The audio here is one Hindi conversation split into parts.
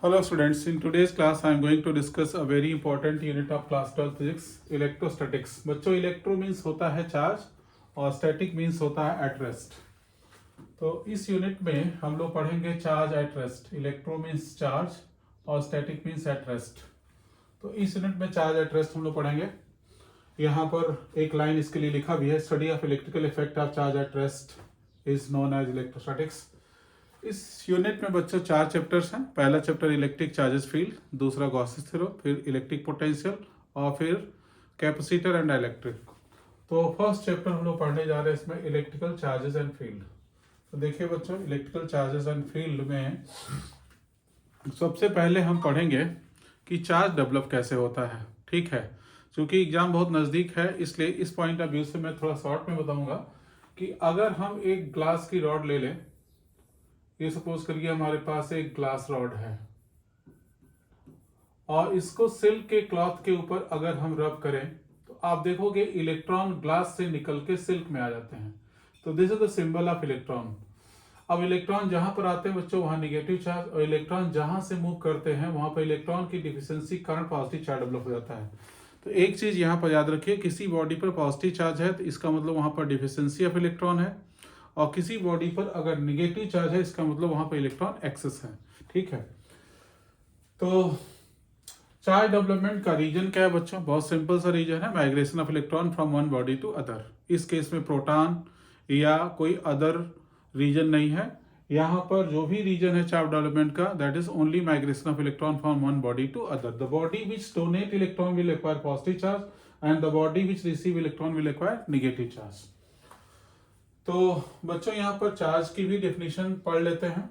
Hello students, in today's class I am going to discuss a very important unit of class 12 physics, electrostatics. बच्चों इलेक्ट्रो मीन्स होता है चार्ज और स्टैटिक मीन्स होता है एट रेस्ट. तो इस यूनिट में हम लोग पढ़ेंगे charge at rest. Electro means charge और स्टैटिक मीन्स एट रेस्ट. तो इस यूनिट में चार्ज एट रेस्ट हम लोग पढ़ेंगे. यहाँ पर एक लाइन इसके लिए लिखा भी है, study of electrical effect of charge at rest is known as electrostatics. इस यूनिट में बच्चों 4 चैप्टर्स हैं. पहला चैप्टर इलेक्ट्रिक चार्जेस फील्ड, दूसरा गॉसेस थ्योरम, फिर इलेक्ट्रिक पोटेंशियल और फिर कैपेसिटर एंड इलेक्ट्रिक. तो फर्स्ट चैप्टर हम लोग पढ़ने जा रहे हैं इसमें इलेक्ट्रिकल चार्जेस एंड फील्ड. तो देखिए बच्चों, इलेक्ट्रिकल चार्जेस एंड फील्ड में सबसे पहले हम पढ़ेंगे कि चार्ज डेवलप कैसे होता है. ठीक है, क्योंकि एग्जाम बहुत नज़दीक है इसलिए इस पॉइंट ऑफ व्यू से मैं थोड़ा शॉर्ट में बताऊंगा कि अगर हम एक ग्लास की रॉड ले लें, ये सपोज करिए हमारे पास एक ग्लास रॉड है और इसको सिल्क के क्लॉथ के ऊपर अगर हम रब करें तो आप देखोगे इलेक्ट्रॉन ग्लास से निकल के सिल्क में आ जाते हैं. तो this is the symbol of electron. अब इलेक्ट्रॉन जहां पर आते हैं बच्चों वहां निगेटिव चार्ज, और इलेक्ट्रॉन जहां से मूव करते हैं वहां पर इलेक्ट्रॉन की डिफिशियंसी कारण पॉजिटिव चार्ज डेवलप हो जाता है. तो एक चीज यहां पर याद रखिए, किसी बॉडी पर पॉजिटिव चार्ज है तो इसका मतलब वहां पर डिफिशियंसी ऑफ इलेक्ट्रॉन है, और किसी बॉडी पर अगर निगेटिव चार्ज है इसका मतलब वहां पर इलेक्ट्रॉन एक्सेस है. ठीक है, तो चार्ज डेवलपमेंट का रीजन क्या है बच्चों? बहुत सिंपल सा रीजन है, migration of electron from one body to other. इस केस में प्रोटॉन या कोई अदर रीजन नहीं है. यहाँ पर जो भी रीजन है चार्ज डेवलपमेंट का, that is only migration of electron from one body to other. The body which donate electron will acquire positive charge and the body which receive electron will acquire negative charge. तो बच्चों यहाँ पर चार्ज की भी डेफिनेशन पढ़ लेते हैं.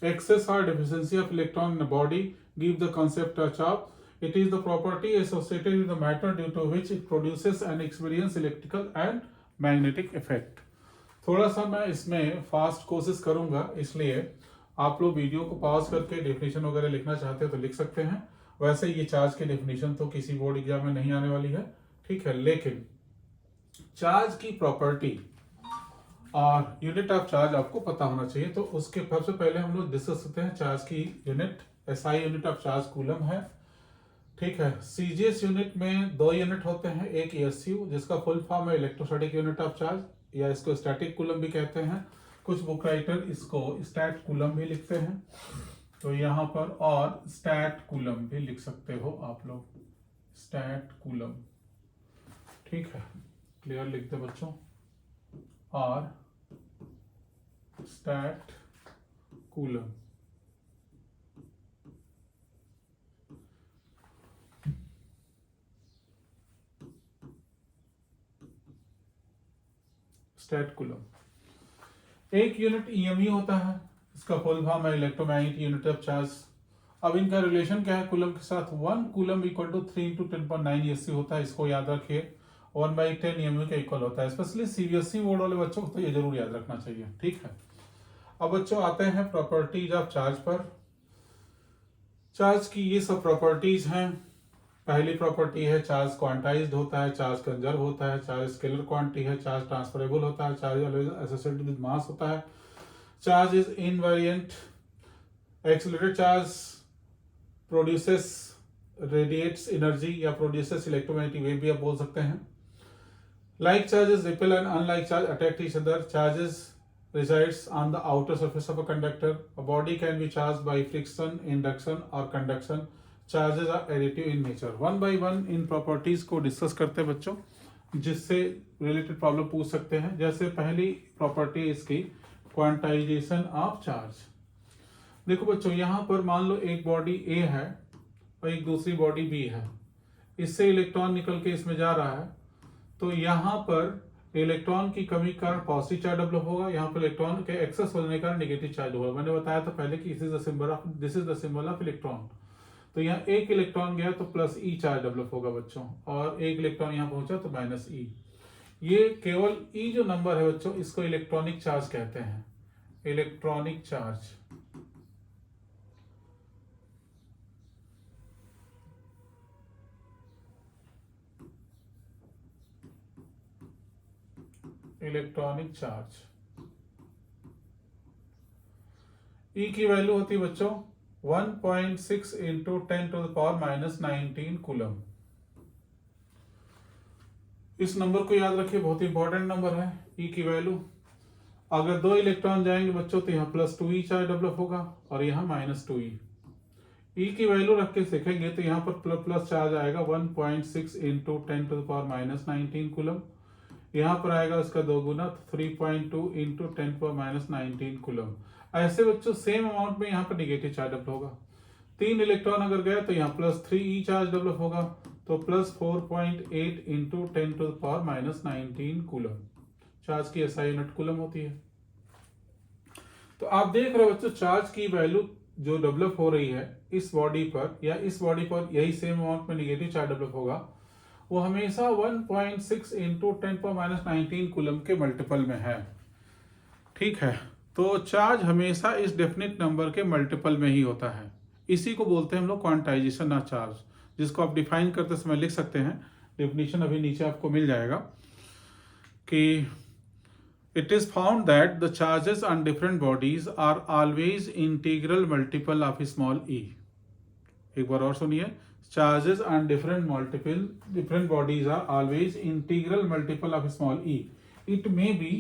एक्सेस और deficiency of electron in body give the concept touch of. It is the property associated with the matter due to which it produces and experience electrical and magnetic effect. थोड़ा सा मैं इसमें फास्ट कोशिश करूंगा, इसलिए आप लोग वीडियो को पॉज करके डेफिनेशन वगैरह लिखना चाहते हो तो लिख सकते हैं. वैसे ये चार्ज की डेफिनेशन तो किसी बोर्ड एग्जाम में नहीं आने वाली है. ठीक है, लेकिन चार्ज की प्रॉपर्टी और यूनिट ऑफ चार्ज आपको पता होना चाहिए. तो उसके सबसे पहले हम लोग डिस्कस करते हैं चार्ज की unit. SI unit of charge coulomb है. ठीक है, सीजीएस यूनिट में 2 यूनिट होते हैं. एक एसयू जिसका फुल फॉर्म है इलेक्ट्रोस्टैटिक यूनिट ऑफ चार्ज, या इसको स्टैटिक कूलम भी कहते हैं. कुछ बुक राइटर इसको स्टैट कूलम भी लिखते हैं. तो यहाँ पर और स्टैट कूलम भी लिख सकते हो आप लोग, स्टैट कूलम. ठीक है, क्लियर लिखते बच्चों, और स्टैट कूलम. स्टैट कूलम एक यूनिट ईएमई होता है. इसका फुल फॉर्म है इलेक्ट्रोमैग्नेटिक यूनिट ऑफ चार्ज. अब इनका रिलेशन क्या है कूलम के साथ? 1 coulomb equal to 3 into 10.9 SC होता है. इसको याद रखिए, 1/10 ईएमई के इक्वल होता है. स्पेशली सीबीएसई बोर्ड वाले बच्चों को तो ये जरूर याद रखना चाहिए. ठीक है, अब बच्चों आते हैं प्रॉपर्टीज ऑफ चार्ज पर. चार्ज की ये सब प्रॉपर्टीज हैं. पहली प्रॉपर्टी है चार्ज क्वांटाइज्ड होता है, चार्ज कंजर्व होता है, चार्ज स्केलर क्वांटिटी है, चार्ज ट्रांसफरेबल होता है, charge always associated with mass होता है, charge is invariant, accelerated charge produces radiates energy या प्रोड्यूसेस इलेक्ट्रोमैग्नेटिक वेव भी आप बोल सकते हैं. Like charges repel and unlike charge attract each other. Charges resides on the outer surface of a conductor. A body can be charged by friction, induction or conduction. Charges are additive in nature. One by one in properties को डिस्कस करते हैं बच्चों, जिससे रिलेटेड प्रॉब्लम पूछ सकते हैं. जैसे पहली प्रॉपर्टी इसकी क्वांटाइजेशन ऑफ चार्ज. देखो बच्चों, यहाँ पर मान लो एक बॉडी ए है और एक दूसरी बॉडी बी है. इससे इलेक्ट्रॉन निकल के इसमें जा रहा है. तो यहाँ पर इलेक्ट्रॉन की कमी के कारण पॉजिटिव चार्ज डेवलप होगा, यहाँ पर इलेक्ट्रॉन के एक्सेस होने के कारण नेगेटिव चार्ज होगा. मैंने बताया था पहले कि this is the symbol of electron. तो यहाँ एक इलेक्ट्रॉन गया तो प्लस ई चार्ज डेवलप होगा बच्चों, और एक इलेक्ट्रॉन यहाँ पहुंचा तो माइनस ई. ये केवल ई जो नंबर है बच्चों, इसको इलेक्ट्रॉनिक चार्ज कहते हैं. Electronic charge. इलेक्ट्रॉनिक चार्ज ई की वैल्यू होती है बच्चों 1.6 इंटू 10⁻⁻19 कूलम। इस नंबर को याद रखिए, बहुत इंपॉर्टेंट नंबर है। ई की वैल्यू, अगर 2 इलेक्ट्रॉन जाएंगे बच्चों तो यहाँ +2e चार्ज डेवलप होगा और यहाँ -2e। ई की वैल्यू रख के सीखेंगे तो यहाँ पर प्लस चार्ज आएगा 1.6 इंटू 10⁻⁻19 कूलम। यहाँ पर आएगा उसका 2 गुना 3.2 इंटू 10⁻⁻19 कूलम। ऐसे बच्चों सेम अमाउंट में यहाँ पर निगेटिव चार्ज डेवलप होगा। 3 इलेक्ट्रॉन अगर गए तो यहाँ +3e चार्ज डेवलप होगा, तो +4.8 इंटू 10⁻⁻19 कूलम। चार्ज की SI यूनिट कूलम होती है। तो आप देख रहे हो बच्चों, चार्ज की वैल्यू जो डेवलप हो रही है इस बॉडी पर या इस बॉडी पर यही सेम अमाउंट में निगेटिव चार्ज डेवलप होगा, वो हमेशा 1.6 इंटू 10⁻⁻19 कूलम के मल्टीपल में है। ठीक है, तो चार्ज हमेशा इस डेफिनेट नंबर के मल्टीपल में ही होता है। इसी को बोलते हैं हम लोग क्वांटाइजेशन ऑफ चार्ज, जिसको आप डिफाइन करते समय लिख सकते हैं। डेफिनेशन अभी नीचे आपको मिल जाएगा कि it is found that the charges on different bodies are always integral multiple of small e। एक बार और सुनिए, charges on different bodies are always integral multiple of small e। it may be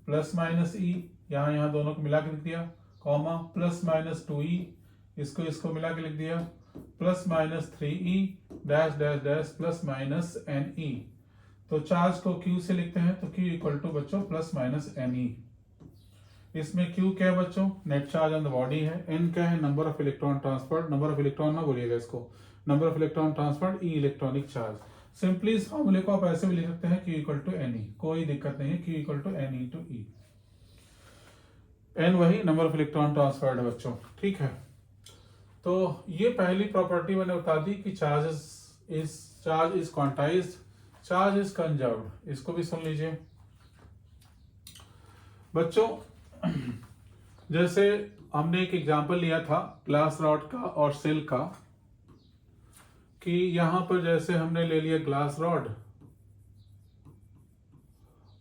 +-e, यहाँ दोनों को मिला के लिख दिया, कॉमा +-2e, इसको मिला के लिख दिया, +-3e dash dash dash +-ne। तो चार्ज को Q से लिखते हैं, तो Q इक्वल टू बच्चों +-ne। इसमें Q क्या है बच्चों? Net charge on the body है। N क्या है? Number of electron transferred, number of electron ना बोलिएगा इसको, number of electron transferred, E electronic charge. Simply इस फॉर्मूले को आप ऐसे भी लिख सकते हैं, Q इक्वल टू Ne, कोई दिक्कत नहीं है, Q equal to N into E। N वही नंबर ऑफ इलेक्ट्रॉन ट्रांसफर्ड है बच्चों। ठीक है, तो ये पहली प्रॉपर्टी मैंने बता दी कि charge is quantized, charge is conserved. इसको भी सुन लीजिए बच्चों। जैसे हमने एक एग्जांपल लिया था ग्लास रॉड का और सिल्क का, कि यहां पर जैसे हमने ले लिया ग्लास रॉड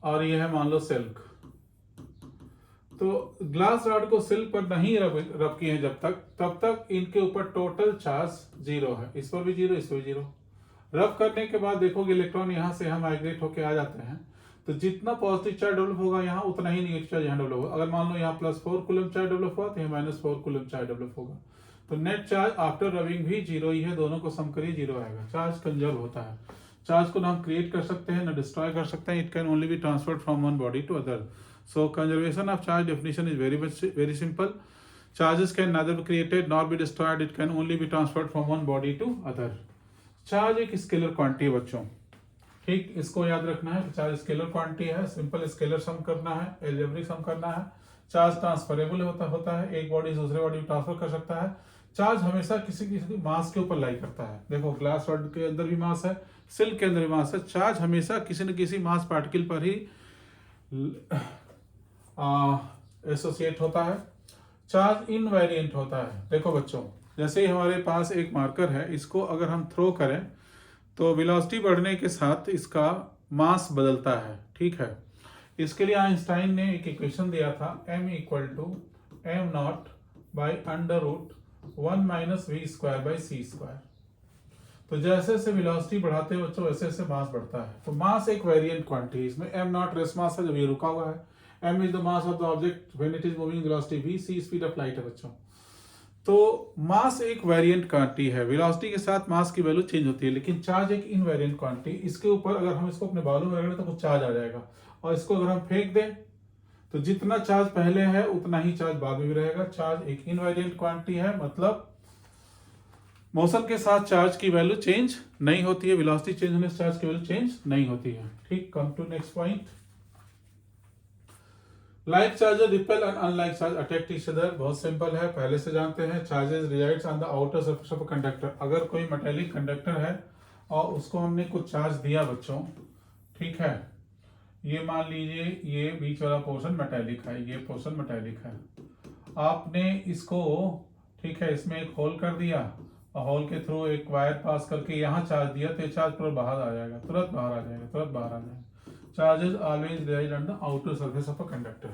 और यह है मान लो सिल्क। तो ग्लास रॉड को सिल्क पर नहीं रब किए हैं तब तक इनके ऊपर टोटल चार्ज 0 है। इस पर भी 0, इस पर भी 0। रब करने के बाद देखोगे इलेक्ट्रॉन यहां से माइग्रेट होकर आ जाते हैं, तो जितना पॉजिटिव चार्ज डेवलप होगा यहाँ, उतना ही निगेटिव चार्ज यहाँ डेवलप होगा। अगर मान लो यहाँ +4 कूलम चार्ज डेवलप हुआ तो यहाँ -4 कूलम चार्ज डेवलप होगा। तो नेट चार्ज आफ्टर रबिंग भी 0 ही है, दोनों को सम करिए 0 आएगा। चार्ज कंजर्व होता है। चार्ज को ना हम क्रिएट कर सकते हैं ना डिस्ट्रॉय कर सकते हैं। It can only be transferred from one body to other. So conservation of charge definition is very simple. Charges can neither be created nor be destroyed. It can only be transferred from one body to other. Charge एक स्केलर क्वांटिटी है बच्चों। ठीक, इसको याद रखना है कि चार्ज स्केलर क्वांटिटी है। सिंपल स्केलर सम करना है, एल्जेब्रिक सम करना है। चार्ज ट्रांसफरेबल होता है, एक बॉडी दूसरे बॉडी में ट्रांसफर कर सकता है। चार्ज हमेशा किसी मास के ऊपर लाई करता है। देखो ग्लास रॉड के अंदर भी मास है, सिल्क के अंदर भी मास है। चार्ज हमेशा किसी न किसी मास पार्टिकल पर ही एसोसिएट होता है। चार्ज इनवेरिएंट होता है। देखो बच्चों, जैसे ही हमारे पास एक मार्कर है, इसको अगर हम थ्रो करें तो वेलोसिटी बढ़ने के साथ इसका मास बदलता है। ठीक है, इसके लिए आइंस्टाइन ने एक इक्वेशन दिया था, m equal to m0 by √1 - v²/c²। तो जैसे जैसे वेलोसिटी बढ़ाते हैं बच्चों, वैसे वैसे मास बढ़ता है। तो मास एक वेरिएंट क्वांटिटी, इसमें m0 रेस्ट मास है जब ये रुका हुआ है, m is the mass of the object when it is moving, velocity v, c speed of light है बच्चों। तो मास एक वेरिएंट क्वांटिटी है, वेलोसिटी के साथ मास की वैल्यू चेंज होती है। लेकिन चार्ज एक इनवेरिएंट क्वांटिटी, इसके ऊपर अगर हम इसको अपने बालों में रगड़ें तो कुछ चार्ज आ जाएगा, और इसको अगर हम फेंक दें तो जितना चार्ज पहले है उतना ही चार्ज बाद में भी रहेगा। चार्ज एक इनवेरिएंट क्वांटिटी है, मतलब मोशन के साथ चार्ज की वैल्यू चेंज नहीं होती है, वेलोसिटी चेंज होने से चार्ज की वैल्यू चेंज नहीं होती है। ठीक, come to next point. Like charger repel and unlike charge attract each other. बहुत सिंपल है, पहले से जानते हैं। Charges resides on the outer surface of a conductor. अगर कोई मेटेलिक कंडक्टर है और उसको हमने कुछ चार्ज दिया बच्चों, ठीक है, ये मान लीजिए ये बीच वाला पोर्शन मेटेलिक है, ये पोर्शन मेटेलिक है। आपने इसको, ठीक है, इसमें एक होल कर दिया और होल के थ्रू एक वायर पास करके यहाँ चार्ज दिया, तो ये चार्ज तुरंत बाहर आ जाएगा, तुरंत बाहर आ जाएगा। Charges always reside on the outer surface of a conductor.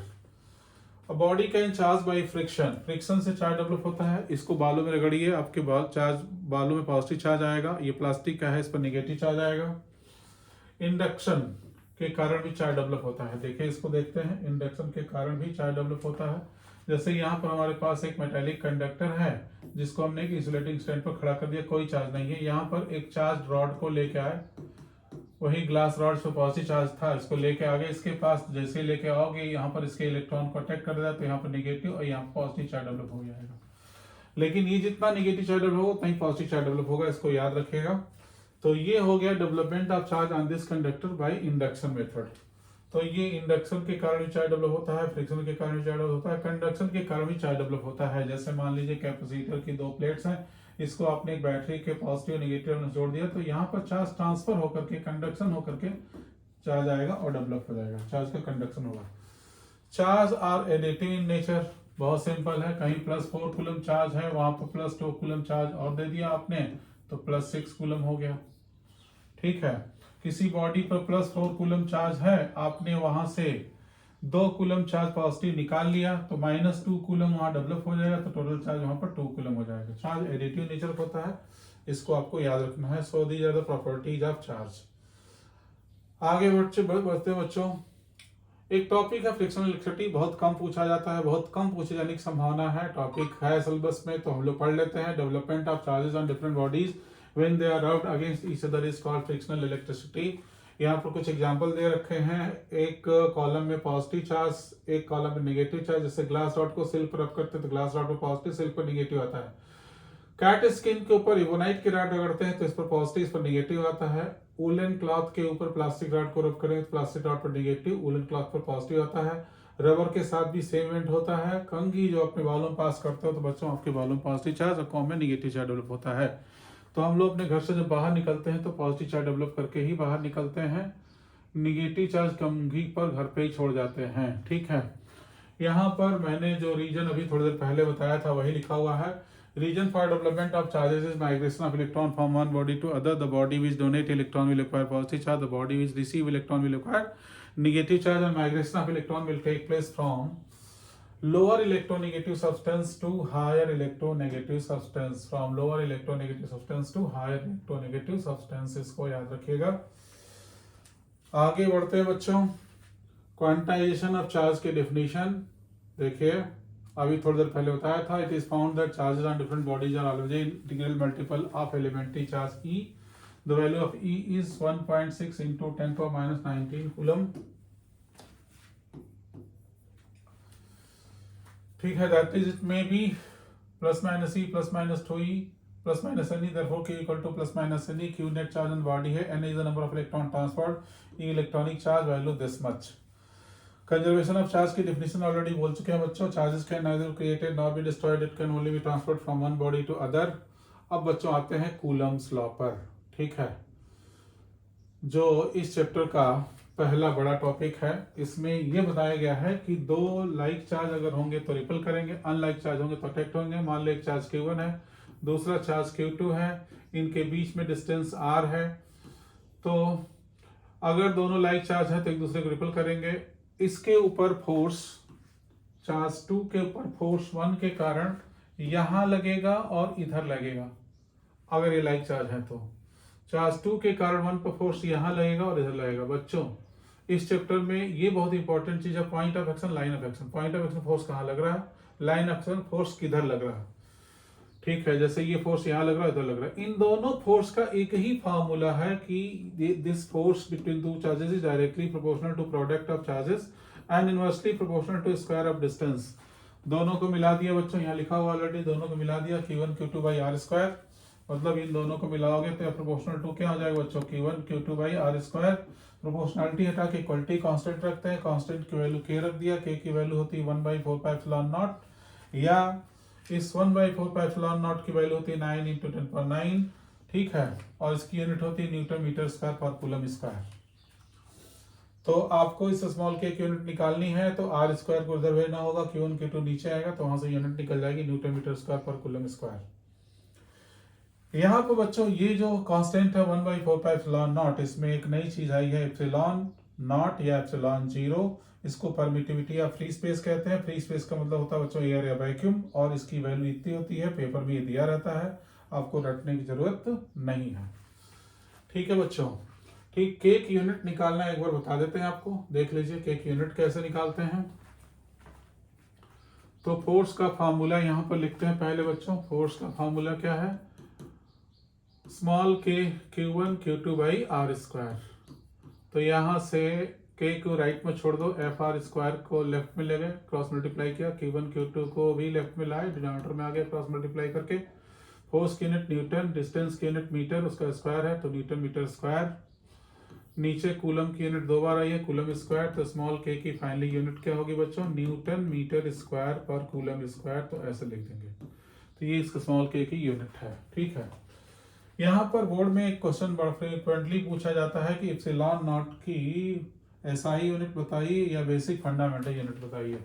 Body can charge by friction, friction से चार्ज डेवलप होता है। इसको बालों में रगड़िए, आपके बालों में पॉजिटिव चार्ज आएगा। ये प्लास्टिक का है, इस पर नेगेटिव चार्ज आएगा। इंडक्शन के कारण भी चार्ज डेवलप होता है। देखिए इसको देखते हैं, इंडक्शन के कारण भी चार्ज डेवलप होता है। जैसे यहाँ पर हमारे पास एक मेटालिक कंडक्टर है जिसको हमने एक इंसुलेटिंग स्टैंड पर खड़ा कर दिया, कोई चार्ज नहीं है। यहाँ पर एक चार्ज रॉड को लेके आए, वही ग्लास रॉड से पॉजिटिव चार्ज था, इसको लेके आगे, इसके पास जैसे लेके आओगे यहाँ पर इसके इलेक्ट्रॉन को अटैक कर देगा, तो यहाँ पर नेगेटिव और यहाँ पर पॉजिटिव चार्ज डेवलप हो जाएगा। लेकिन ये जितना नेगेटिव चार्ज डेवलप होगा उतना ही पॉजिटिव चार्ज डेवलप होगा, इसको याद रखिएगा। तो ये हो गया development of charge on this conductor by induction method. तो ये इंडक्शन के कारण भी चार्ज डेवलप होता है, फ्रिक्शन के कारण भी चार्ज डेवलप होता है, कंडक्शन के कारण भी चार्ज डेवलप होता है। जैसे मान लीजिए कैपेसिटर की दो प्लेट्स हैं, इसको आपने एक बैटरी के पॉजिटिव नेगेटिव में जोड़ दिया, तो यहाँ पर चार्ज ट्रांसफर होकर के, कंडक्शन होकर के चार्ज आएगा और डेवलप हो जाएगा, चार्ज का कंडक्शन होगा। Charge are additive in nature, बहुत सिंपल है। कहीं +4 कूलम चार्ज है, वहां पर +2 कूलम चार्ज और दे दिया आपने, तो +6 कूलम हो गया। ठीक है, किसी बॉडी पर +4 कूलम चार्ज है, आपने वहां से 2 कूलम चार्ज पॉजिटिव निकाल लिया, तो -2 कूलम वहां डेवलप हो जाएगा, तो टोटल चार्ज वहां पर 2 कूलम हो जाएगा। चार्ज एडिटिव नेचर होता है, इसको आपको याद रखना है। So these are the properties of charge. आगे बढ़ते बच्चों, एक टॉपिक है फ्रिक्शनल इलेक्ट्रिसिटी, बहुत कम पूछा जाता है, बहुत कम पूछे जाने की संभावना है। टॉपिक है सिलेबस में, तो हम लोग पढ़ लेते हैं। Development of charges on different bodies when they are rubbed against each other is called frictional electricity. यहाँ पर कुछ एग्जांपल दे रखे हैं, एक कॉलम में पॉजिटिव चार्ज, एक कॉलम में नेगेटिव चार्ज। जैसे ग्लास रॉड को सिल्क पर रब करते हैं तो ग्लास रॉड पर पॉजिटिव, सिल्क पर नेगेटिव आता है। कैट स्किन के ऊपर इबोनाइट की रॉड रगड़ते हैं तो इस पर पॉजिटिव, इस पर नेगेटिव आता है। वुलन क्लॉथ के ऊपर प्लास्टिक रॉड को रब करें तो प्लास्टिक रॉड पर नेगेटिव, वुलन क्लॉथ पर पॉजिटिव आता है। रबर के साथ भी सेम इवेंट होता है। कंघी जो अपने बालों में पास करते हो तो बच्चों आपके बालों में पॉजिटिव चार्ज और कॉम में नेगेटिव चार्ज डेवलप होता है। तो हम लोग अपने घर से जब बाहर निकलते हैं तो पॉजिटिव चार्ज डेवलप करके ही बाहर निकलते हैं, निगेटिव चार्ज कंघी पर घर पे ही छोड़ जाते हैं। ठीक है, यहाँ पर मैंने जो रीजन अभी थोड़ी देर पहले बताया था वही लिखा हुआ है। Reason for development of charges is migration of electron from one body to other. The body which donate electron will acquire positive charge. The body which receive electron will acquire negative charge. And migration of electron will take place from lower electronegative substance to higher electronegative substance. From lower electronegative substance to higher electronegative substance. इसको याद रखिएगा। आगे बढ़ते हैं बच्चों, क्वांटाइजेशन ऑफ चार्ज के डेफिनेशन देखिए, अभी थोड़ी देर पहले बताया था। It is found that charges on different bodies are always integral multiple of elementary charge E. The value of E is 1.6 into 10⁻19 coulomb. ठीक है, that is it may be ±E ±2E ±NE, therefore Q equal to ±NE। Q net charge on body है, N is the number of electron transferred, E electronic charge, value this much। Conservation of charge की डेफिनेशन ऑलरेडी बोल चुके हैं बच्चों। Charges can neither created nor be destroyed, it can only be transferred from one body to other. अब बच्चों आते हैं कूलम्स लॉ पर। ठीक है, जो इस चैप्टर का पहला बड़ा टॉपिक है। इसमें यह बताया गया है कि दो लाइक चार्ज अगर होंगे तो रिपल करेंगे, अनलाइक चार्ज होंगे तो अट्रैक्ट होंगे। मान लो एक चार्ज Q1 है, दूसरा चार्ज Q2 है, इनके बीच में डिस्टेंस R है, तो अगर दोनों लाइक चार्ज है तो एक दूसरे को रिपल करेंगे। इसके ऊपर फोर्स, चार्ज 2 के ऊपर फोर्स 1 के कारण यहां लगेगा और इधर लगेगा। अगर ये लाइक चार्ज है तो चार्ज 2 के कारण 1 पर फोर्स यहां लगेगा और इधर लगेगा। बच्चों इस चैप्टर में ये बहुत इंपॉर्टेंट चीज है, point of action, line of action. Point of action force कहां लग रहा है, लाइन ऑफ एक्शन फोर्स किधर लग रहा है। ठीक है, जैसे ये फोर्स यहाँ लग रहा है, इधर लग रहा है। इन दोनों फोर्स का एक ही फार्मूला है कि this force between two charges is directly proportional to product of charges and inversely proportional to square of distance. दोनों को मिला दिया बच्चों, यहाँ लिखा हुआ ऑलरेडी, दोनों को मिला दिया Q1 Q2 by R square. मतलब इन दोनों को मिलाओगे तो प्रोपोर्शनल टू क्या हो जाएगा बच्चों, Q1 Q2 by R square. Proportionality हटा के इक्वलिटी कांस्टेंट रखते हैं, कांस्टेंट की वैल्यू K रख दिया, K की वैल्यू होती है 1/4πε0, या इस 1/4πε0 की वैल्यू होती है 9 × 10⁹। ठीक है, और इसकी यूनिट होती है न्यूटन मीटर स्क्वायर पर कूलम स्क्वायर। तो आपको इस स्मॉल के यूनिट निकालनी है तो R स्क्वायर को इधर भेजना होगा, Q1 Q2 नीचे आएगा तो वहां से यूनिट निकल जाएगी न्यूटन मीटर स्क्वायर पर कूलम स्क्वायर। यहाँ पर बच्चों ये जो कांस्टेंट है 1/4πε0, इसमें एक नई चीज आई है एप्सिलॉन नॉट या एप्सिलॉन 0। इसको परमिटिविटी या फ्री स्पेस कहते हैं। फ्री स्पेस का मतलब होता है बच्चों एयर या वैक्यूम, और इसकी वैल्यू इतनी होती है, पेपर में ये दिया रहता है, आपको रटने की जरूरत नहीं है। ठीक है बच्चों, ठीक। के की यूनिट निकालना एक बार बता देते हैं आपको, देख लीजिए के की यूनिट कैसे निकालते हैं। तो फोर्स का फार्मूला यहां पर लिखते हैं पहले बच्चों। फोर्स का फार्मूला क्या है, स्मॉल के Q1 Q2 by R square. तो यहां से के को राइट में छोड़ दो, एफ आर स्क्वायर को लेफ्ट में ले गए, क्रॉस मल्टीप्लाई किया, Q1 Q2 को भी लेफ्ट में लाए, डिनोमिनेटर में आ गया क्रॉस मल्टीप्लाई करके। फोर्स की यूनिट न्यूटन, डिस्टेंस की यूनिट मीटर, उसका स्क्वायर है तो न्यूटन मीटर स्क्वायर। नीचे कूलम की यूनिट 2 बार आई है, कूलम स्क्वायर, तो स्मॉल के की फाइनली यूनिट क्या होगी बच्चों, न्यूटन मीटर स्क्वायर पर कूलम स्क्वायर, तो ऐसे लिख देंगे। तो ये इसका स्मॉल के की यूनिट है। ठीक है, यहाँ पर बोर्ड में एक क्वेश्चन बड़ा फ्रिक्वेंटली पूछा जाता है कि एप्सिलॉन नॉट की एसआई यूनिट बताइए या बेसिक फंडामेंटल यूनिट बताइए।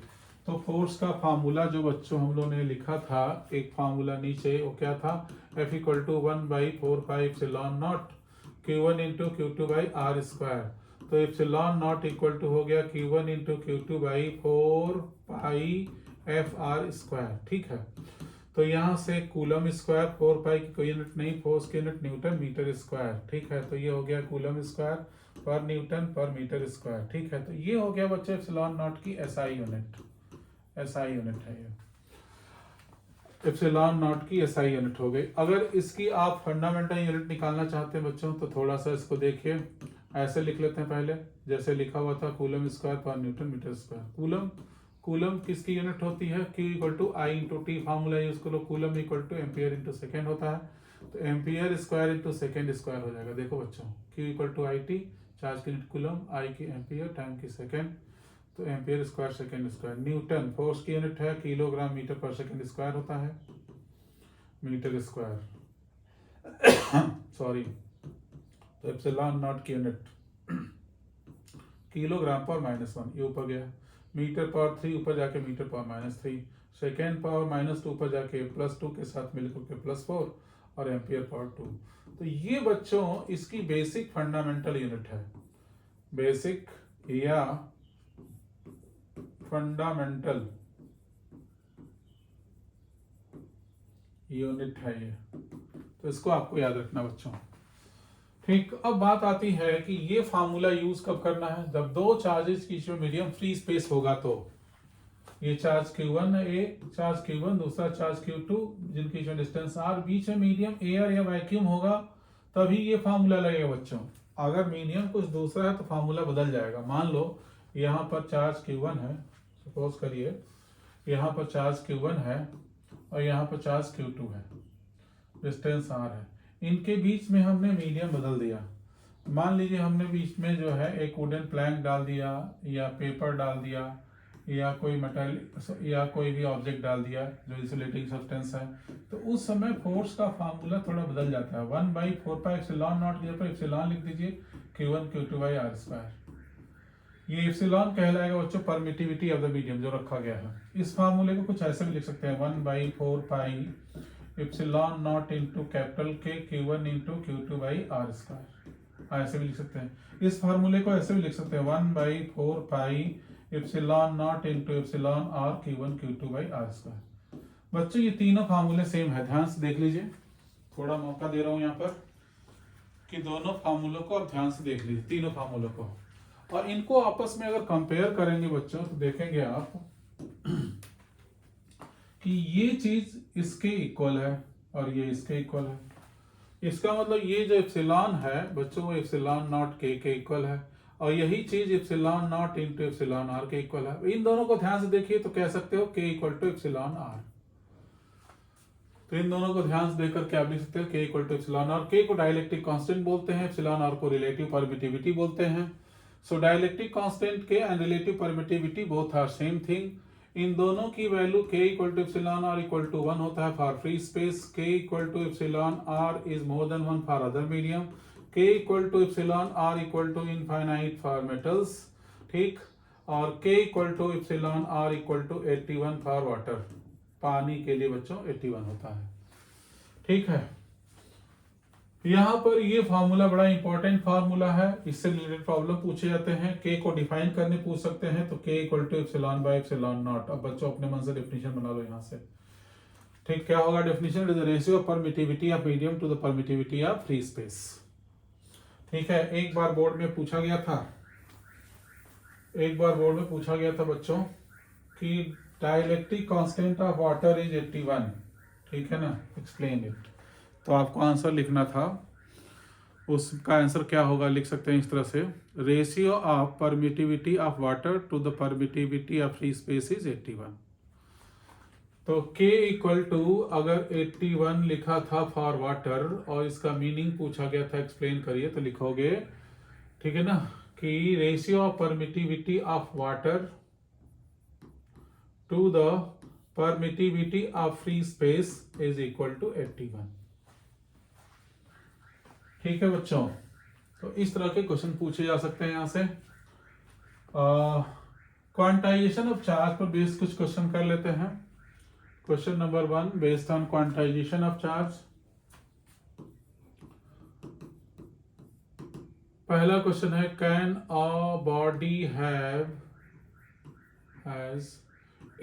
तो फोर्स का फार्मूला जो बच्चों हम लोगों ने लिखा था, एक फार्मूला नीचे, वो क्या था, F = 1/4 epsilon naught Q1 × Q2 by R square. तो एप्सिलॉन नॉट इक्वल टू हो गया Q1 × Q2 by 4 pi F R square. ठीक है, तो यहाँ से कूलम स्क्वायर, 4 पाई की कोई यूनिट नहीं, फोर्स की यूनिट न्यूटन मीटर स्क्वायर। ठीक है, तो ये हो गया कूलम स्क्वायर पर न्यूटन पर मीटर स्क्वायर। ठीक है, तो ये हो गया बच्चे एप्सिलॉन नॉट की एसआई यूनिट। एसआई यूनिट है ये, एप्सिलॉन नॉट की एसआई यूनिट हो गई। अगर इसकी आप फंडामेंटल यूनिट निकालना चाहते हैं बच्चों, तो थोड़ा सा इसको देखिए, ऐसे लिख लेते हैं पहले, जैसे लिखा हुआ था कूलम स्क्वायर पर न्यूटन मीटर स्क्वायर। कूलम किसकी यूनिट होती है, Q = I × T, formula use करो, कूलम = एम्पियर × सेकेंड होता है, तो एम्पियर स्क्वायर × सेकेंड स्क्वायर हो जाएगा। देखो बच्चों, Q = IT, चार्ज की यूनिट कूलम, I की एम्पियर, टाइम की सेकेंड, तो ampere square second square. Newton force की यूनिट है, किलोग्राम मीटर पर सेकेंड स्क्वायर होता है, मीटर स्क्वायर सॉरी। तो एप्सिलॉन नॉट की यूनिट किलोग्राम पर -1, ये ऊपर गया, मीटर पावर 3 ऊपर जाके मीटर पावर -3, सेकेंड पावर -2 ऊपर जाके +2 के साथ मिलकर के +4, और एम्पियर पावर 2। तो ये बच्चों इसकी बेसिक फंडामेंटल यूनिट है, बेसिक या फंडामेंटल यूनिट है ये, तो इसको आपको याद रखना बच्चों। ठीक, अब बात आती है कि ये फार्मूला यूज कब करना है, जब दो चार्जेस की में मीडियम फ्री स्पेस होगा। तो ये चार्ज Q1 है, एक चार्ज Q1, दूसरा चार्ज Q2, जिनकी जो डिस्टेंस R, बीच में मीडियम एयर या वैक्यूम होगा, तभी ये फार्मूला लगेगा बच्चों। अगर मीडियम कुछ दूसरा है तो फार्मूला बदल जाएगा। मान लो यहाँ पर चार्ज Q1 है, सपोज करिए यहाँ पर चार्ज Q1 है और यहाँ पर चार्ज Q2 है, डिस्टेंस R है, इनके बीच में हमने मीडियम बदल दिया। मान लीजिए हमने बीच में जो है एक वुडन प्लैंक डाल दिया, या पेपर डाल दिया, या कोई मेटल या कोई भी ऑब्जेक्ट डाल दिया जो इंसुलेटिंग सब्सटेंस है, तो उस समय फोर्स का फार्मूला थोड़ा बदल जाता है। 1/4 एप्सिलॉन नॉट के ऊपर एप्सिलॉन लिख दीजिए, Q1 Q2 by R square. ये एप्सिलॉन कहलाएगा बच्चों परमिटिविटी ऑफ द मीडियम जो रखा गया है। इस फार्मूले को कुछ ऐसे भी लिख सकते हैं, 1/4 एप्सिलॉन नॉट इंटू कैपिटल के Q1 × Q2 by R square, ऐसे भी लिख सकते हैं। इस फार्मूले को ऐसे भी लिख सकते हैं, 1/4 epsilon naught into epsilon R Q1 Q2 by R square. बच्चों ये तीनों फार्मूले सेम है, ध्यान से देख लीजिए, थोड़ा मौका दे रहा हूं यहाँ पर कि दोनों फार्मूलों को आप ध्यान से देख लीजिए, तीनों फार्मूलों को, और इनको आपस में अगर कंपेयर करेंगे बच्चों तो देखेंगे आप कि ये चीज इसके इक्वल है और ये इसके इक्वल है। इसका मतलब ये जो एप्सिलॉन है बच्चों, वो एप्सिलॉन नॉट के इक्वल है, और यही चीज epsilon naught into epsilon R के इक्वल है। इन दोनों को ध्यान से देखिए तो कह सकते हो के = एप्सिलॉन आर। तो इन दोनों को ध्यान से देखकर क्या लिख सकते हो, के = एप्सिलॉन आर। के को डाइलेक्ट्रिक कांस्टेंट बोलते हैं, एप्सिलॉन आर को रिलेटिव परमिटिविटी बोलते हैं। सो डाइलेक्ट्रिक कांस्टेंट के and relative permittivity both are same thing. इन दोनों की वैल्यू के = एप्सिलॉन आर = 1 होता है for free space, K = epsilon R is more than 1 for other medium, K = epsilon R = infinite for metals, ठीक, और के = एप्सिलॉन आर = 81 फॉर वाटर, पानी के लिए बच्चों 81 होता है। ठीक है, यहाँ पर ये फार्मूला बड़ा इंपॉर्टेंट फार्मूला है, इससे रिलेटेड प्रॉब्लम पूछे जाते हैं। के को डिफाइन करने पूछ सकते हैं, तो K equal to epsilon by epsilon naught. अब बच्चों अपने मन से डेफिनेशन बना लो यहाँ से। ठीक, क्या होगा definition? Is the ratio of permittivity of medium to the permittivity of free space. ठीक है, एक बार बोर्ड में पूछा गया था बच्चों कि dielectric constant of water is 81। ठीक है ना, एक्सप्लेन इट। तो आपको आंसर लिखना था, उसका आंसर क्या होगा लिख सकते हैं इस तरह से, ratio of permittivity of water to the permittivity of free space is 81। तो K इक्वल टू अगर 81 लिखा था फॉर वाटर और इसका मीनिंग पूछा गया था एक्सप्लेन करिए, तो लिखोगे, ठीक है ना, कि ratio of permittivity of water to the permittivity of free space is equal to 81। ठीक है बच्चों, तो इस तरह के क्वेश्चन पूछे जा सकते हैं यहाँ से। क्वांटाइजेशन ऑफ चार्ज पर बेस्ड कुछ क्वेश्चन कर लेते हैं। Question number 1 based on quantization of charge. पहला क्वेश्चन है, can a body has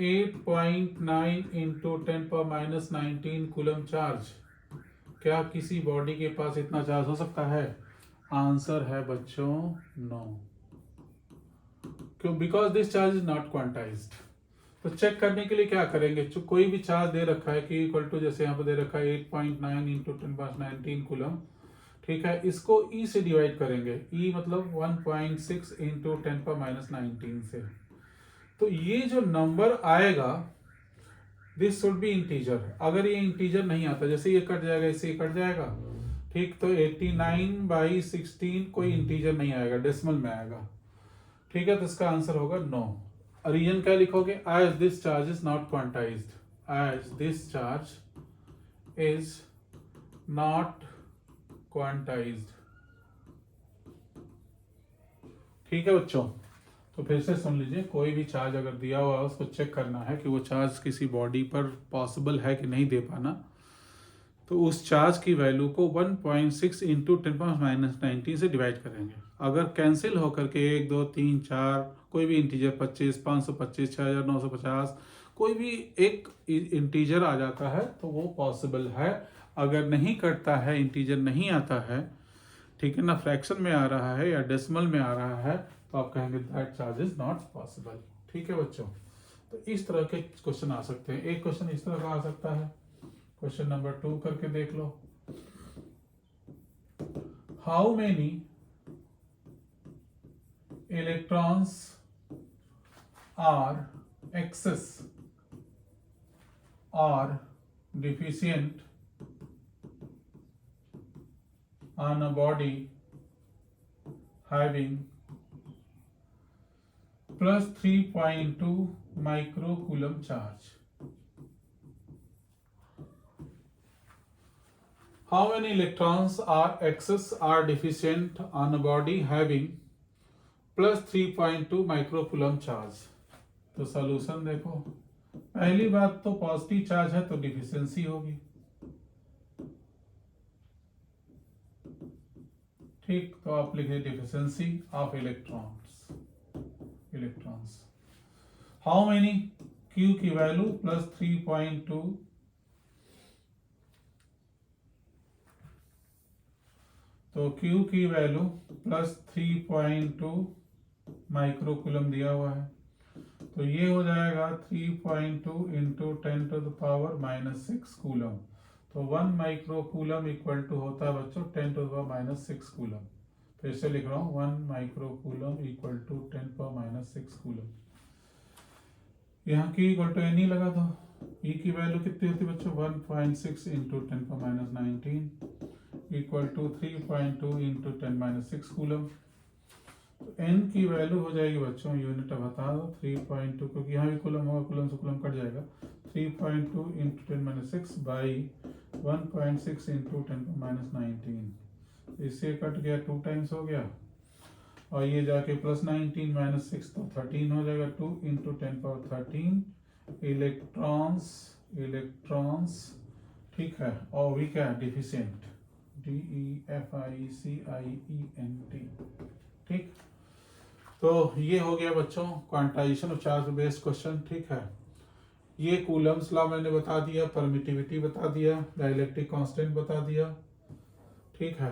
8.9 into 10⁻19 coulomb charge. क्या किसी बॉडी के पास इतना चार्ज हो सकता है? आंसर है बच्चों नो। क्यों? Because this charge is not quantized. तो चेक करने के लिए क्या करेंगे, जो कोई भी चार्ज दे रखा है कि इक्वल टू, जैसे यहाँ पर दे रखा है 8.9 इंटू 10⁻19 कूलम। ठीक है, इसको E से डिवाइड करेंगे। E मतलब 1.6 इंटू 10⁻19 से। तो ये जो नंबर आएगा दिस शुड बी इंटीजर। अगर ये इंटीजर नहीं आता, जैसे ये कट जाएगा, इससे कट जाएगा, ठीक, तो 89/16 कोई इंटीजर नहीं आएगा, डेसिमल में आएगा। ठीक है, तो इसका आंसर होगा नो। रीजन क्या लिखोगे? As this charge is not quantized, as this charge is not quantized. ठीक है बच्चों, तो फिर से सुन लीजिए, कोई भी चार्ज अगर दिया हुआ है उसको चेक करना है कि वो चार्ज किसी बॉडी पर पॉसिबल है कि नहीं दे पाना। तो उस चार्ज की वैल्यू को 1.6 इंटू 10⁻19 से डिवाइड करेंगे। अगर कैंसिल होकर के 1, 2, 3, 4 कोई भी इंटीजर 25, 525, 6950 कोई भी एक इंटीजर आ जाता है तो वो पॉसिबल है। अगर नहीं करता है, इंटीजर नहीं आता है, ठीक है ना, फ्रैक्शन में आ रहा है या डेसिमल में आ रहा है, तो आप कहेंगे that charge is not possible. ठीक है बच्चों, तो इस तरह के क्वेश्चन आ सकते हैं। एक क्वेश्चन इस तरह का आ सकता है, क्वेश्चन नंबर 2 करके देख लो। How many electrons are excess और deficient on a body having plus 3.2 microcoulomb charge. How many electrons are excess or deficient on a body having plus 3.2 microcoulomb charge? तो सॉल्यूशन देखो, पहली बात तो पॉजिटिव चार्ज है तो डिफिशियंसी होगी। ठीक, तो आप लिखे deficiency of electrons. How many, Q की वैल्यू प्लस 3.2, तो Q की वैल्यू प्लस 3.2 माइक्रोकूलम दिया हुआ है, तो ये हो जाएगा 3.2 इंटू 10⁻⁻6 कूलम। तो 1 माइक्रोकूलम इक्वल टू होता है बच्चों 10⁻⁻6 कूलम। फिर से लिख रहा हूँ, 1 माइक्रोकूलम इक्वल टू 10⁻�6 कूलम। यहाँ की इक्वल टू एन ही लगा दो। ई की वैल्यू कितनी होती है बच्चों? 1.6 into 10⁻⁹ equal to 3.2 into 10⁻6 coulomb. तो एन की वैल्यू हो जाएगी बच्चों, यूनिट बता दो, 3.2, क्योंकि यहाँ भी कूलम होगा, कूलम से कूलम कट जाएगा, 3.2 इंटू 10⁻6 बाई 1.6 इंटू 10⁻⁹। इससे कट गया, 2 टाइम्स हो गया, और ये जाके प्लस 19 माइनस 6 तो 13 हो जाएगा। 2 इंटू 10⁻13 इलेक्ट्रॉन्स, ठीक है, और भी क्या है, डिफिशिएंट। DEFICIENT। ठीक, तो ये हो गया बच्चों quantization of charge based question. ठीक है, ये कूलम्स लॉ मैंने बता दिया, परमिटिविटी बता दिया, डाइलेक्ट्रिक कांस्टेंट बता दिया। ठीक है,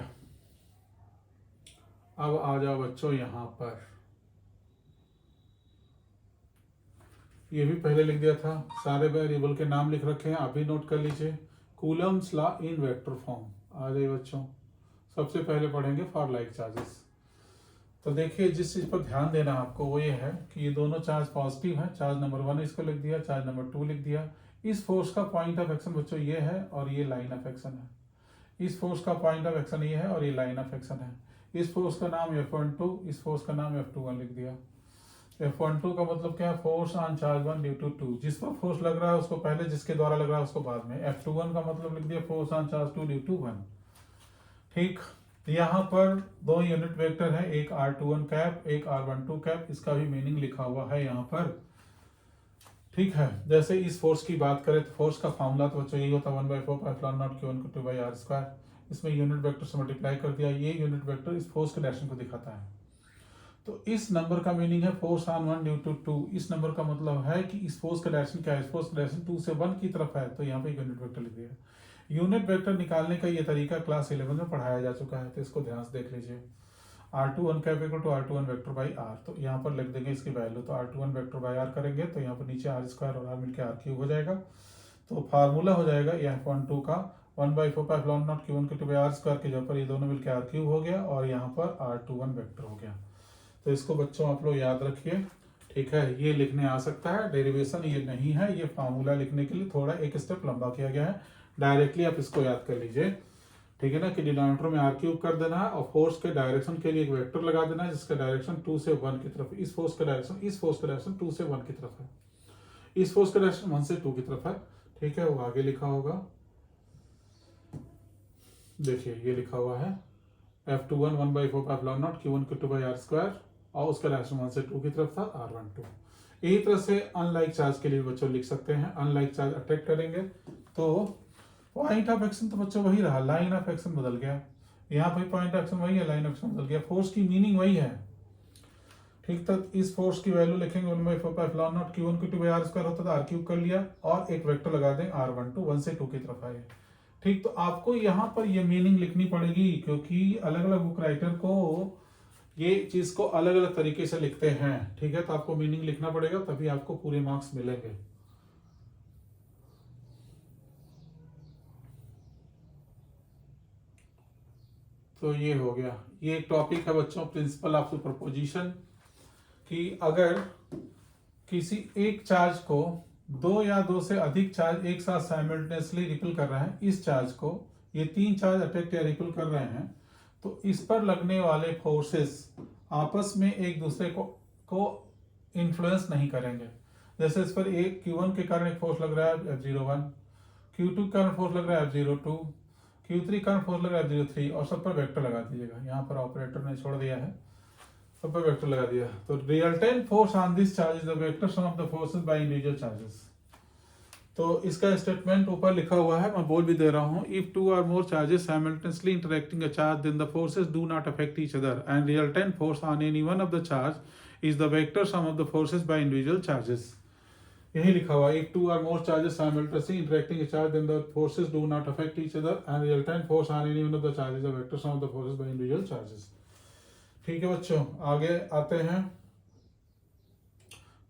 अब आ जाओ बच्चों यहाँ पर, ये भी पहले लिख दिया था, सारे वेरिएबल के नाम लिख रखे हैं, आप भी नोट कर लीजिए। Coulomb's law in vector form आ जाइए बच्चों। सबसे पहले पढ़ेंगे फॉर लाइक चार्जेस। तो देखिए, जिस चीज पर ध्यान देना आपको वो ये है कि ये दोनों चार्ज पॉजिटिव है, चार्ज नंबर 1 इसको लिख दिया, चार्ज नंबर 2 लिख दिया। इस फोर्स का पॉइंट ऑफ एक्शन बच्चों ये है और ये लाइन ऑफ एक्शन है। इस फोर्स का पॉइंट ऑफ एक्शन ये है और ये लाइन ऑफ एक्शन है। इस फोर्स का नाम F12, इस फोर्स का नाम F21 लिख दिया। F12 का मतलब क्या है, force on charge 1 due to 2, जिस पर फोर्स लग रहा है उसको पहले, जिसके द्वारा लग रहा है उसको बाद में। F21 का मतलब लिख दिया force on charge 2 due to 1। ठीक, यहाँ पर दो यूनिट वेक्टर है, एक R21 कैप, एक R12 कैप, इसका भी मीनिंग लिखा हुआ है यहाँ पर। ठीक है, जैसे इस फोर्स की बात करें तो फोर्स का फॉर्मूला तो बच्चों यही होता है 1/4πε0Q1Q2/r²। इसमें यूनिट वेक्टर से मल्टीप्लाई कर दिया, ये यूनिट वेक्टर इस फोर्स के डायरेक्शन को दिखाता है। तो इस नंबर का मीनिंग है फोर्स ऑन 1 ड्यू टू 2। इस नंबर का मतलब है कि इस फोर्स का डायरेक्शन क्या है, इस फोर्स का डायरेक्शन 2 से 1 की तरफ है, तो यहाँ पे यूनिट वेक्टर लिख दिया। यूनिट वेक्टर निकालने का ये तरीका क्लास 11 में पढ़ाया जा चुका है, तो इसको ध्यान से देख लीजिए। R21 cap equal to R21 vector by R, तो यहाँ पर लिख देंगे इसकी वैल्यू, तो R21 वेक्टर बाई R करेंगे तो यहाँ पर नीचे R² और R मिलकर R³ हो जाएगा। तो फार्मूला हो जाएगा F12 का 1/4πε0Q1Q2/r² के जगह पर ये दोनों मिलकर R³ हो गया और यहाँ पर R21 वेक्टर हो गया। तो इसको बच्चों आप लोग याद रखिए। ठीक है, ये लिखने आ सकता है, डेरिवेशन ये नहीं है, ये फार्मूला लिखने के लिए थोड़ा एक स्टेप लंबा किया गया है। डायरेक्टली आप इसको याद कर लीजिए। ठीक है ना, कि डिनोमिनेटर में R³ कर देना है और फोर्स के डायरेक्शन के लिए एक वेक्टर लगा देना है जिसका डायरेक्शन 2 से 1 की तरफ, इस फोर्स का डायरेक्शन 2 से 1 की तरफ है, इस फोर्स का डायरेक्शन 1 से 2 की तरफ है। ठीक है, वो आगे लिखा होगा, देखिए ये लिखा हुआ है F21 1/4πε0Q1Q2/r² और उसका डायरेक्शन 1 से 2 की तरफ था, R12। यही तरह से अनलाइक चार्ज के लिए बच्चों लिख सकते हैं। अनलाइक चार्ज अटैक करेंगे तो पॉइंट ऑफ एक्शन तो बच्चों वही रहा, लाइन ऑफ एक्शन बदल गया। यहाँ पर पॉइंट ऑफ एक्शन वही है, लाइन ऑफ एक्शन बदल गया, फोर्स की मीनिंग वही है। ठीक, तक इस फोर्स की वैल्यू लिखेंगे 1/4πε0Q1Q2/r² होता था, R³ कर लिया और एक वेक्टर लगा दें R12 1 से 2 की तरफ आए। ठीक, तो आपको यहाँ पर ये मीनिंग लिखनी पड़ेगी क्योंकि अलग अलग बुक राइटर को ये चीज को अलग अलग तरीके से लिखते हैं। ठीक है, तो आपको मीनिंग लिखना पड़ेगा तभी आपको पूरे मार्क्स मिलेंगे। तो ये हो गया, ये एक टॉपिक है बच्चों प्रिंसिपल ऑफ सुपरपोजिशन, कि अगर किसी एक चार्ज को दो या दो से अधिक चार्ज एक साथ साइमल्टेनियसली रिपल कर रहे हैं, इस चार्ज को ये 3 चार्ज अट्रैक्ट या रिपल कर रहे हैं, तो इस पर लगने वाले फोर्सेस आपस में एक दूसरे को इन्फ्लुएंस नहीं करेंगे। जैसे इस पर एक Q1 के कारण एक फोर्स लग रहा है F01, Q2 के कारण फोर्स लग रहा है F02, Q3 के कारण फोर्स लग रहा है F03 और सब पर वेक्टर लगा दीजिएगा। यहाँ पर ऑपरेटर ने छोड़ दिया है, सब पर वेक्टर लगा दिया। तो resultant force on this charge is the vector sum of the forces by individual charges. तो इसका स्टेटमेंट ऊपर लिखा हुआ है, मैं बोल भी दे रहा हूँ। If 2 or more charges simultaneously interacting a charge, then the forces do not affect each other and resultant force on any one of the charge is the vector sum of the forces by individual charges। यही लिखा हुआ है, if 2 or more charges simultaneously interacting a charge, then the forces do not affect each other and resultant force on any one of the charges is the vector sum of the forces by individual charges। ठीक है बच्चों, आगे आते हैं।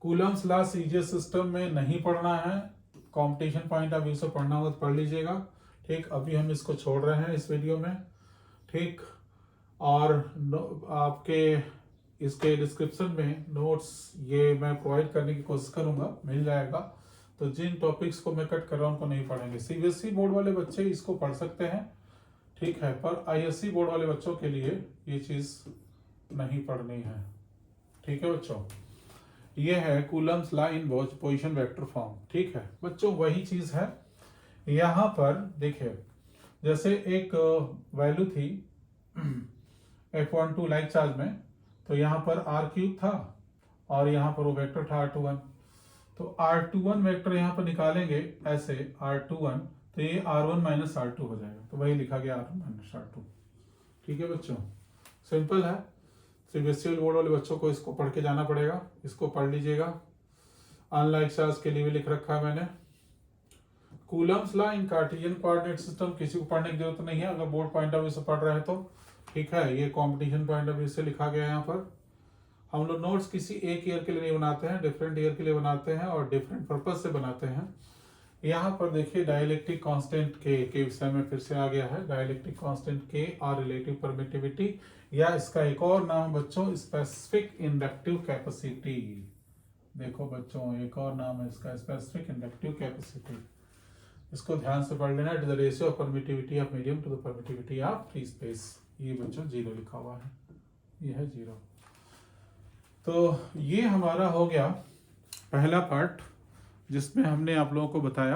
कूलम्स लॉ सीजीएस सिस्टम में नहीं पढ़ना है, कंपटीशन पॉइंट ऑफ व्यू से पढ़ना होगा तो पढ़ लीजिएगा। ठीक, अभी हम इसको छोड़ रहे हैं इस वीडियो में। ठीक, और आपके इसके डिस्क्रिप्शन में नोट्स ये मैं प्रोवाइड करने की कोशिश करूंगा, मिल जाएगा। तो जिन टॉपिक्स को मैं कट कर रहा हूं उनको नहीं पढ़ेंगे। सीबीएसई बोर्ड वाले बच्चे इसको पढ़ सकते हैं, ठीक है, पर आईएससी बोर्ड वाले बच्चों के लिए ये चीज नहीं पढ़नी है। ठीक है बच्चों, ये है कूलम्स लॉ इन पोजीशन वेक्टर फॉर्म। ठीक है बच्चों, वही चीज है यहाँ पर। देखिए, जैसे एक वैल्यू थी F12 लाइक चार्ज में, तो यहाँ पर R³ था और यहाँ पर वो वेक्टर था R21। तो R21 वेक्टर यहाँ पर निकालेंगे ऐसे R21, तो तो ये R1 माइनस R2 हो जाएगा, तो वही लिखा गया R1 माइनस R2। ठीक है बच्चों, सिंपल है। सीबीएसई बोर्ड वाले बच्चों को इसको पढ़ के जाना पड़ेगा, इसको पढ़ लीजिएगा। अनलाइक चार्ज के लिए भी लिख रखा है मैंने। कूलम्स लॉ इन कार्टेशियन कोऑर्डिनेट सिस्टम किसी को पढ़ने की जरूरत नहीं है, अगर बोर्ड पॉइंट ऑफ व्यू से पढ़ रहे हैं तो ठीक है। ये कंपटीशन पॉइंट ऑफ व्यू से लिखा गया है यहाँ पर। हम लोग नोट्स किसी एक ईयर के लिए नहीं बनाते हैं, डिफरेंट ईयर के लिए बनाते हैं और डिफरेंट पर्पज से बनाते हैं। यहाँ पर देखिए डाइलेक्ट्रिक कांस्टेंट के विषय में फिर से आ गया है। डाइलेक्ट्रिक कांस्टेंट के और रिलेटिव परमिटिविटी, या इसका एक और नाम बच्चों स्पेसिफिक इंडक्टिव कैपेसिटी। देखो बच्चों, एक और नाम है इसका स्पेसिफिक इंडक्टिव कैपेसिटी। इसको ध्यान से पढ़ लेना। It is the ratio of permittivity of medium to the permittivity of free space. ये बच्चों 0 लिखा हुआ है, ये है 0। तो ये हमारा हो गया पहला पार्ट, जिसमें हमने आप लोगों को बताया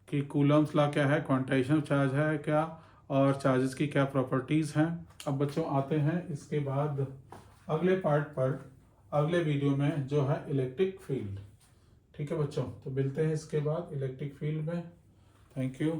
कि कूलम्स लॉ क्या है, क्वांटाइजेशन चार्ज है क्या, और चार्जेस की क्या प्रॉपर्टीज हैं। अब बच्चों आते हैं इसके बाद अगले पार्ट पर, अगले वीडियो में, जो है इलेक्ट्रिक फील्ड। ठीक है बच्चों, तो मिलते हैं इसके बाद इलेक्ट्रिक फील्ड में। Thank you.